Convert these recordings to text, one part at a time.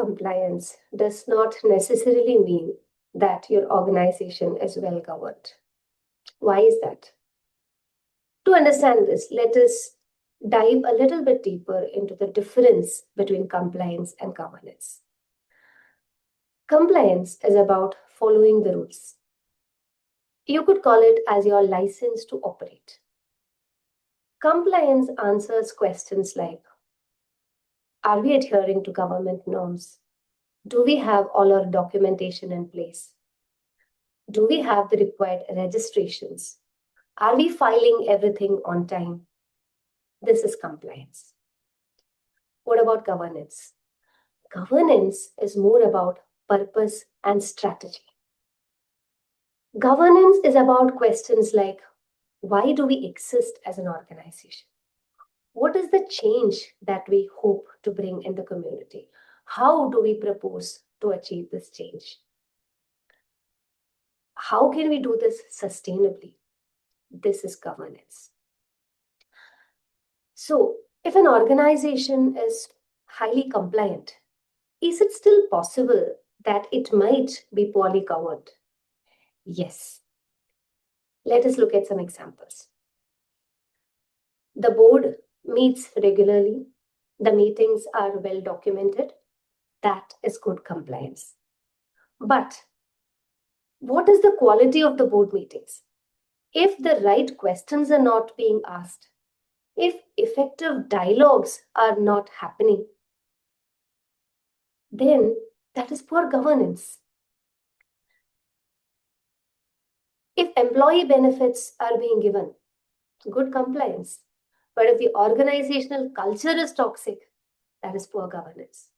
compliance does not necessarily mean that your organization is well governed. Why is that? To understand this, let us dive a little bit deeper into the difference between compliance and governance. Compliance is about following the rules. You could call it as your license to operate. Compliance answers questions like, are we adhering to government norms? Do we have all our documentation in place? Do we have the required registrations? Are we filing everything on time? This is compliance. What about governance? Governance is more about purpose and strategy. Governance is about questions like, why do we exist as an organization? What is the change that we hope to bring in the community? How do we propose to achieve this change? How can we do this sustainably? This is governance. So, if an organization is highly compliant, is it still possible that it might be poorly governed? Yes. Let us look at some examples. The board meets regularly. The meetings are well documented. That is good compliance. But what is the quality of the board meetings? If the right questions are not being asked, if effective dialogues are not happening, then that is poor governance. If employee benefits are being given, good compliance. But if the organizational culture is toxic, that is poor governance.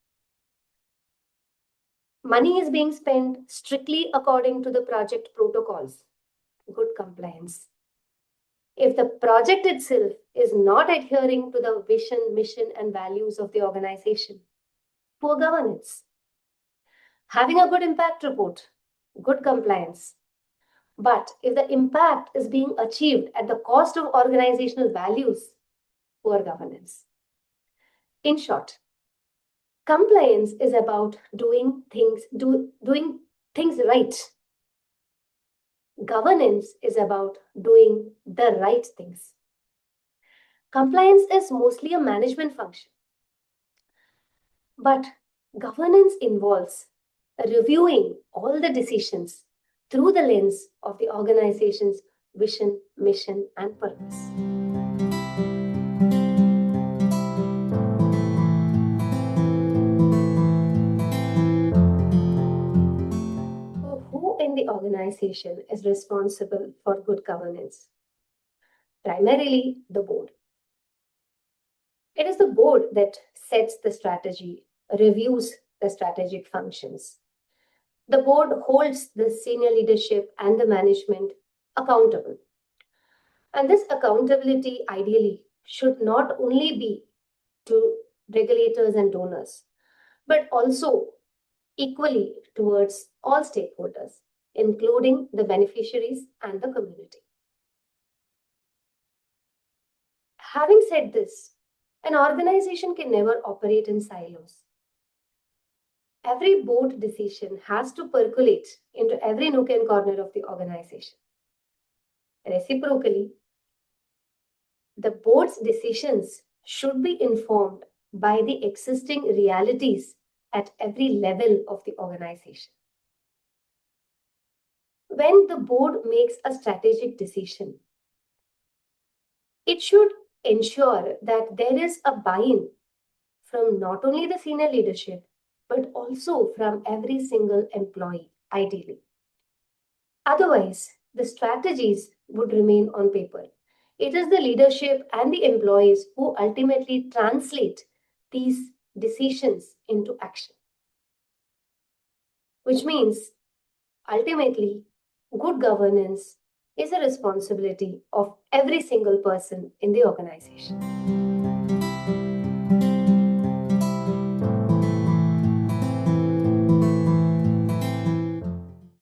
Money is being spent strictly according to the project protocols, good compliance. If the project itself is not adhering to the vision, mission, and values of the organization, poor governance. Having a good impact report, good compliance. But if the impact is being achieved at the cost of organizational values, poor governance. In short, compliance is about doing things right. Governance is about doing the right things. Compliance is mostly a management function. But governance involves reviewing all the decisions through the lens of the organization's vision, mission, and purpose. So who in the organization is responsible for good governance? Primarily, the board. It is the board that sets the strategy, reviews the strategic functions. The board holds the senior leadership and the management accountable. And this accountability ideally should not only be to regulators and donors, but also equally towards all stakeholders, including the beneficiaries and the community. Having said this, an organization can never operate in silos. Every board decision has to percolate into every nook and corner of the organization. Reciprocally, the board's decisions should be informed by the existing realities at every level of the organization. When the board makes a strategic decision, it should ensure that there is a buy-in from not only the senior leadership, but also from every single employee, ideally. Otherwise, the strategies would remain on paper. It is the leadership and the employees who ultimately translate these decisions into action. Which means, ultimately, good governance is a responsibility of every single person in the organization.